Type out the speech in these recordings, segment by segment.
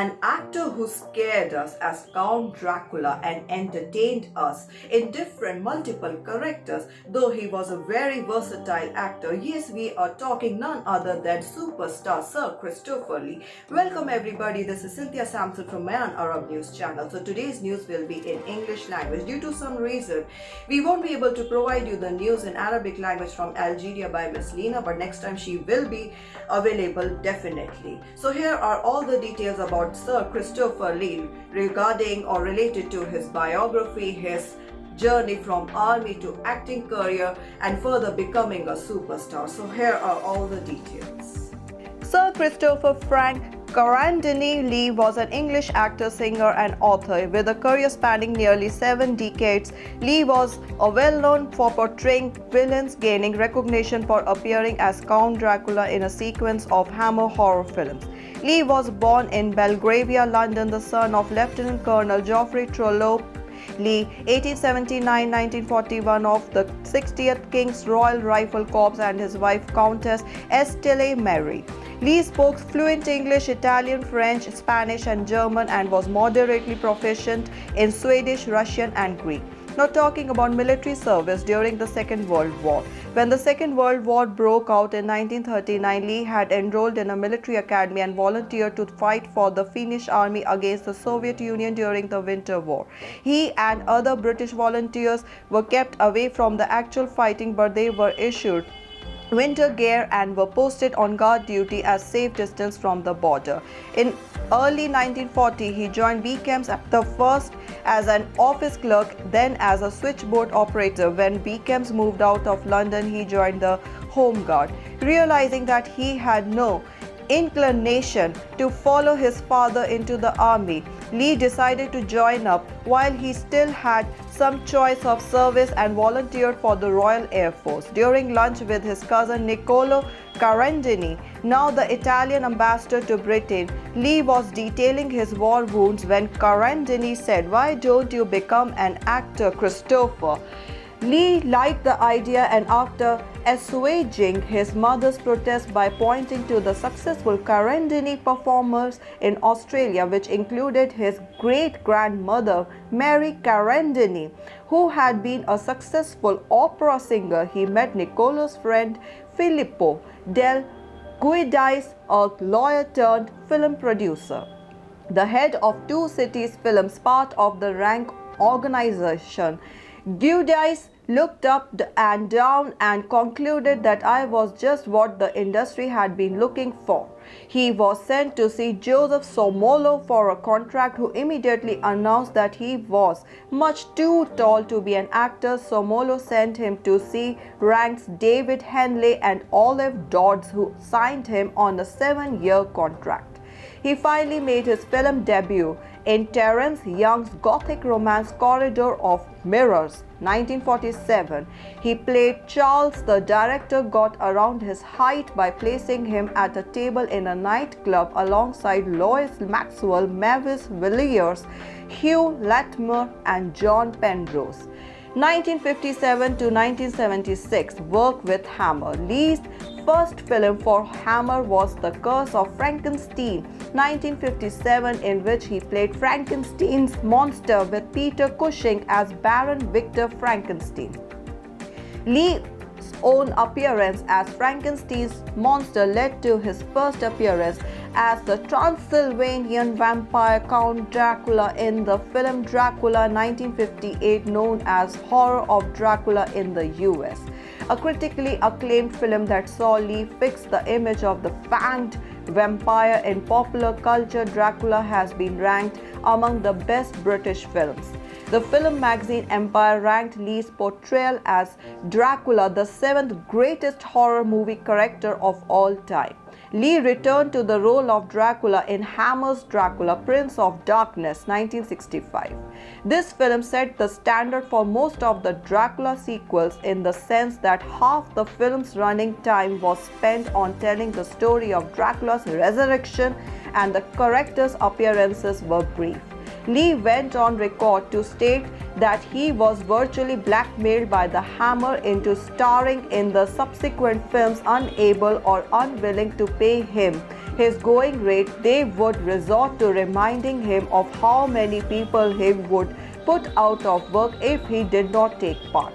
an actor who scared us as Count Dracula and entertained us in different multiple characters. Though he was a very versatile actor, yes, we are talking none other than superstar Sir Christopher Lee. Welcome everybody, this is Cynthia Samson from Mayan Arab News channel. So today's news will be in English language. Due to some reason, we won't be able to provide you the news in Arabic language from Algeria by Miss Lena, but next time she will be available definitely. So here are all the details about Sir Christopher Lee regarding or related to his biography, his journey from army to acting career and further becoming a superstar. So here are all the details. Sir Christopher Frank Carandini Lee was an English actor, singer and author with a career spanning nearly 7 decades. Lee was well-known for portraying villains, gaining recognition for appearing as Count Dracula in a sequence of Hammer horror films. Lee was born in Belgravia, London, the son of Lieutenant Colonel Geoffrey Trollope Lee, 1879-1941, of the 60th King's Royal Rifle Corps, and his wife Countess Estelle Mary. Lee spoke fluent English, Italian, French, Spanish and German and was moderately proficient in Swedish, Russian and Greek. Now talking about military service during the Second World War. When the Second World War broke out in 1939, Lee had enrolled in a military academy and volunteered to fight for the Finnish army against the Soviet Union during the Winter War. He and other British volunteers were kept away from the actual fighting, but they were issued winter gear and were posted on guard duty at safe distance from the border. In early 1940, he joined B camps at the first as an office clerk, then as a switchboard operator. When B camps moved out of London, he joined the Home Guard. Realizing that he had no inclination to follow his father into the army, Lee decided to join up while he still had some choice of service and volunteered for the Royal Air Force. During lunch with his cousin Niccolo Carandini, now the Italian ambassador to Britain, Lee was detailing his war wounds when Carandini said, "Why don't you become an actor, Christopher?" Lee liked the idea, and after assuaging his mother's protest by pointing to the successful Carandini performers in Australia, which included his great-grandmother Mary Carandini, who had been a successful opera singer, he met Niccolo's friend Filippo del Guidice, a lawyer turned film producer. The head of Two Cities Films, part of the rank organization. Guidice looked up and down and concluded that I was just what the industry had been looking for. He was sent to see Joseph Somolo for a contract, who immediately announced that he was much too tall to be an actor. Somolo sent him to see ranks David Henley and Olive Dodds, who signed him on a 7-year contract. He finally made his film debut in Terence Young's Gothic romance Corridor of Mirrors, 1947. He played Charles. The director got around his height by placing him at a table in a nightclub alongside Lois Maxwell, Mavis Villiers, Hugh Latimer and John Penrose. 1957 to 1976, work with Hammer. Lee's first film for Hammer was The Curse of Frankenstein, 1957, in which he played Frankenstein's monster with Peter Cushing as Baron Victor Frankenstein. Lee's own appearance as Frankenstein's monster led to his first appearance as the Transylvanian vampire Count Dracula in the film Dracula, 1958, known as Horror of Dracula in the US. A critically acclaimed film that saw Lee fix the image of the fanged vampire in popular culture, Dracula has been ranked among the best British films. The film magazine Empire ranked Lee's portrayal as Dracula the 7th greatest horror movie character of all time. Lee returned to the role of Dracula in Hammer's Dracula, Prince of Darkness, 1965. This film set the standard for most of the Dracula sequels in the sense that half the film's running time was spent on telling the story of Dracula's resurrection, and the characters' appearances were brief. Lee went on record to state that he was virtually blackmailed by the Hammer into starring in the subsequent films, unable or unwilling to pay him his going rate, they would resort to reminding him of how many people he would put out of work if he did not take part.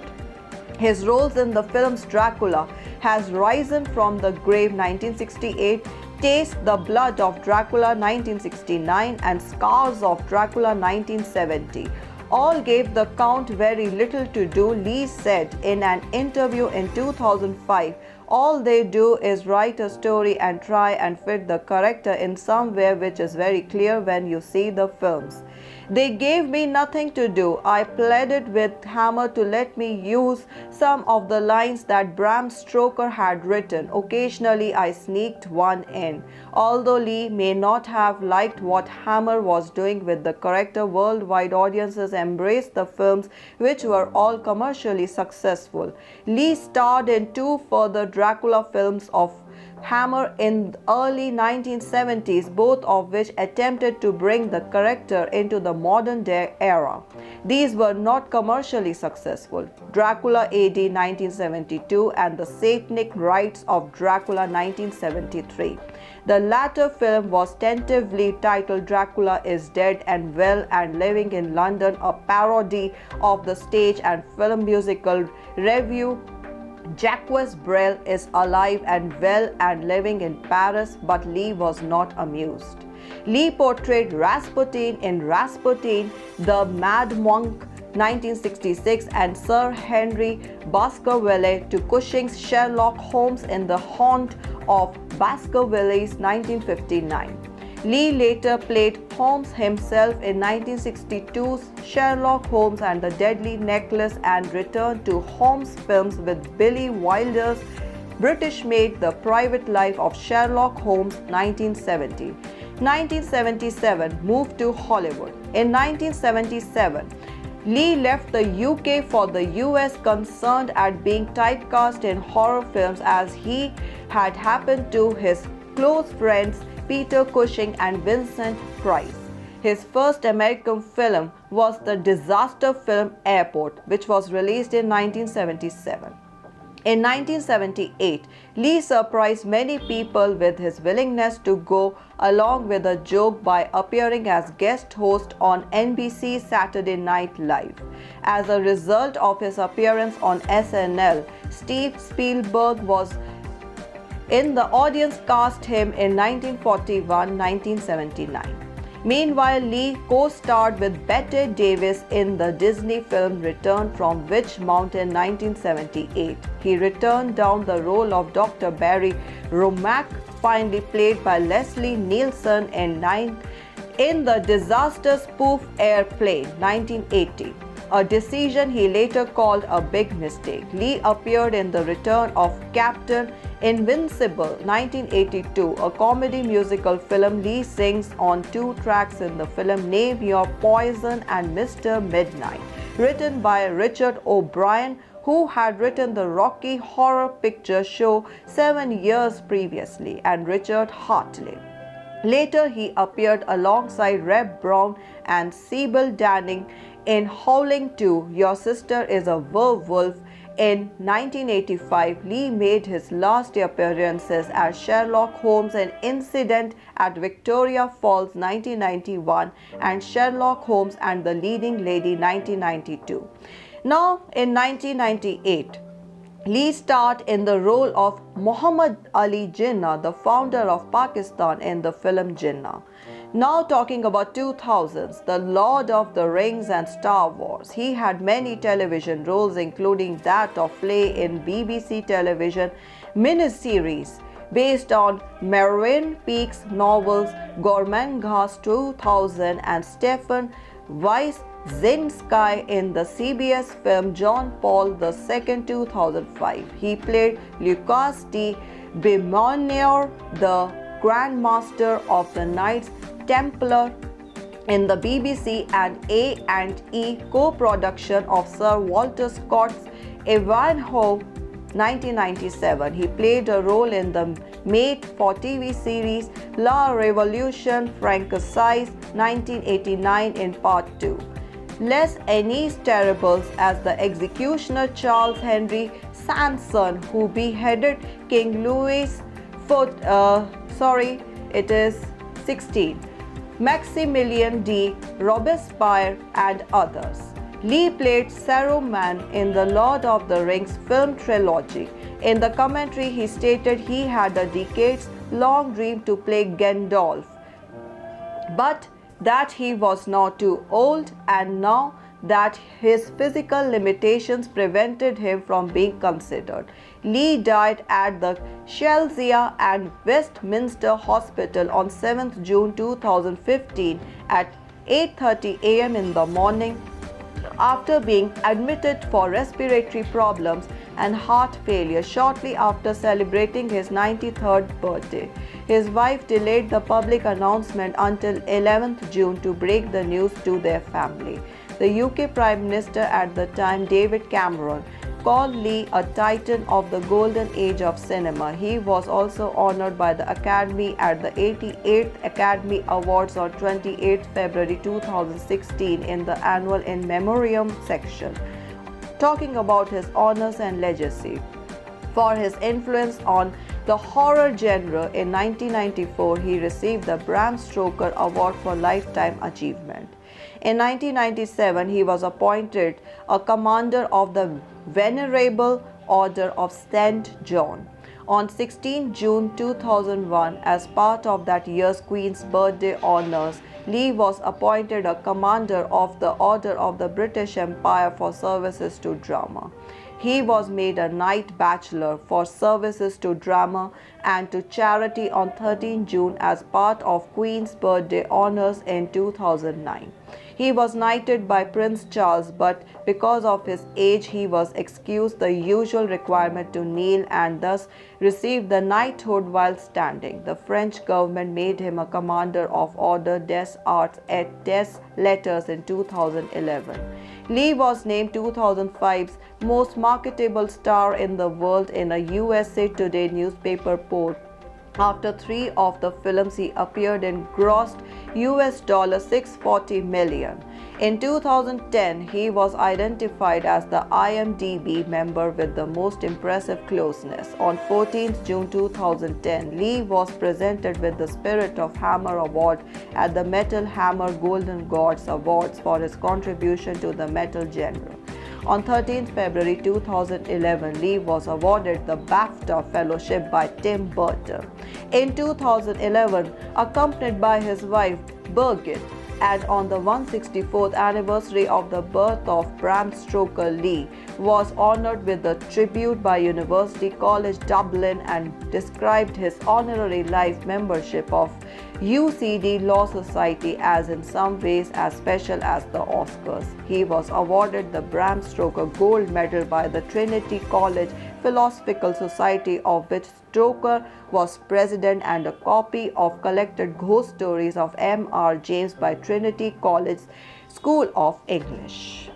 His roles in the films Dracula has Risen from the Grave 1968, Taste the Blood of Dracula 1969 and Scars of Dracula 1970 all gave the Count very little to do. Lee said in an interview in 2005, all they do is write a story and try and fit the character in somewhere, which is very clear when you see the films. They gave me nothing to do. I pleaded with Hammer to let me use some of the lines that Bram Stoker had written. Occasionally I sneaked one in. Although Lee may not have liked what Hammer was doing with the character, worldwide audiences embraced the films, which were all commercially successful. Lee starred in 2 further Dracula films of Hammer in the early 1970s, both of which attempted to bring the character into the modern day era. These were not commercially successful: Dracula AD 1972 and The Satanic Rites of Dracula 1973. The latter film was tentatively titled Dracula is Dead and Well and Living in London, a parody of the stage and film musical revue Jacques Brel is alive and well and living in Paris, but Lee was not amused. Lee portrayed Rasputin in Rasputin, the Mad Monk 1966 and Sir Henry Baskerville to Cushing's Sherlock Holmes in The Haunt of Baskerville's 1959. Lee later played Holmes himself in 1962's Sherlock Holmes and the Deadly Necklace and returned to Holmes films with Billy Wilder's British-made The Private Life of Sherlock Holmes 1970. 1977 moved to Hollywood. In 1977, Lee left the UK for the US, concerned at being typecast in horror films as he had happened to his close friends Peter Cushing and Vincent Price. His first American film was the disaster film Airport, which was released in 1977. In 1978, Lee surprised many people with his willingness to go along with a joke by appearing as guest host on NBC's Saturday Night Live. As a result of his appearance on SNL, Steve Spielberg was in the audience cast him in 1941-1979. Meanwhile, Lee co-starred with Bette Davis in the Disney film Return from Witch Mountain 1978. He returned down the role of Dr. Barry Romack, finally played by Leslie Nielsen in the disaster spoof Airplane 1980. A decision he later called a big mistake. Lee appeared in The Return of Captain Invincible 1982, a comedy musical film. Lee sings on 2 tracks in the film, Name Your Poison and Mr. Midnight, written by Richard O'Brien, who had written the Rocky Horror Picture Show 7 years previously, and Richard Hartley. Later, he appeared alongside Reb Brown and Sybil Danning in Howling 2, Your Sister is a Werewolf. In 1985, Lee made his last appearances as Sherlock Holmes in Incident at Victoria Falls 1991 and Sherlock Holmes and the Leading Lady 1992. Now, in 1998, Lee starred in the role of Muhammad Ali Jinnah, the founder of Pakistan, in the film Jinnah. Now talking about 2000s, The Lord of the Rings and Star Wars. He had many television roles, including that of Flay in BBC television miniseries based on Mervyn Peake's novels Gormenghast 2000 and Stephen Wyszynski in the CBS film John Paul II 2005. He played Lucas de Beaumanoir, the Grand Master of the Knights Templar in the BBC and A&E co-production of Sir Walter Scott's Ivanhoe 1997. He played a role in the made-for-TV series La Revolution Francaise 1989 in Part 2. Les Ennis Terribles as the executioner Charles Henry Sanson, who beheaded King Louis It is 16. Maximilien de Robespierre and others. Lee played Saruman in the Lord of the Rings film trilogy. In the commentary, he stated he had a decades-long dream to play Gandalf, but that he was now too old, and now that his physical limitations prevented him from being considered. Lee died at the Chelsea and Westminster Hospital on 7th June 2015 at 8:30 a.m. in the morning after being admitted for respiratory problems and heart failure shortly after celebrating his 93rd birthday. His wife delayed the public announcement until 11th June to break the news to their family. The UK Prime Minister at the time, David Cameron, called Lee a titan of the golden age of cinema. He was also honored by the Academy at the 88th Academy Awards on 28 February 2016 in the annual In Memoriam section, talking about his honors and legacy. For his influence on the horror genre, in 1994 he received the Bram Stoker Award for Lifetime Achievement. In 1997, he was appointed a commander of the Venerable Order of St. John. On 16 June 2001, as part of that year's Queen's birthday honors, Lee was appointed a commander of the Order of the British Empire for services to drama. He was made a Knight Bachelor for services to drama and to charity on 13 June as part of Queen's birthday honors in 2009. He was knighted by Prince Charles, but because of his age, he was excused the usual requirement to kneel and thus received the knighthood while standing. The French government made him a commander of Order des Arts et des Lettres in 2011. Lee was named 2005's most marketable star in the world in a USA Today newspaper poll after 3 of the films he appeared in grossed $640 million. In 2010, he was identified as the IMDb member with the most impressive closeness. On 14th June 2010, Lee was presented with the Spirit of Hammer Award at the Metal Hammer Golden Gods Awards for his contribution to the metal genre. On 13th February 2011, Lee was awarded the BAFTA Fellowship by Tim Burton. In 2011, accompanied by his wife Birgit, and on the 164th anniversary of the birth of Bram Stoker, Lee was honored with a tribute by University College Dublin and described his honorary life membership of UCD Law Society as in some ways as special as the Oscars. He was awarded the Bram Stoker Gold Medal by the Trinity College Philosophical Society, of which Stoker was president, and a copy of Collected Ghost Stories of M.R. James by Trinity College School of English.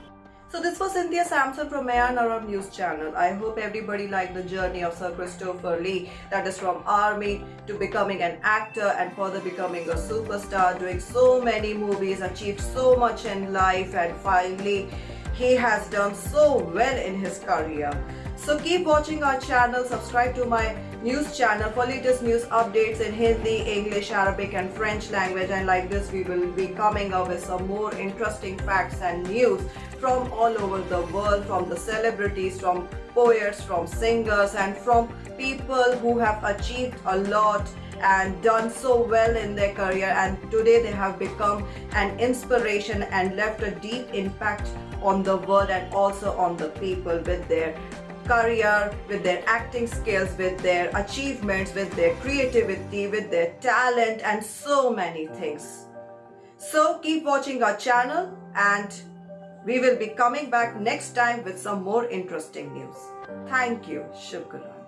So this was Cynthia Sampson from Mayan Arab News Channel. I hope everybody liked the journey of Sir Christopher Lee, that is from army to becoming an actor and further becoming a superstar, doing so many movies, achieved so much in life, and finally he has done so well in his career. So keep watching our channel, subscribe to my news channel for latest news updates in Hindi, English, Arabic and French language, and like this we will be coming up with some more interesting facts and news from all over the world, from the celebrities, from poets, from singers and from people who have achieved a lot and done so well in their career, and today they have become an inspiration and left a deep impact on the world and also on the people with their career, with their acting skills, with their achievements, with their creativity, with their talent and so many things. So keep watching our channel and we will be coming back next time with some more interesting news. Thank you. Shukran.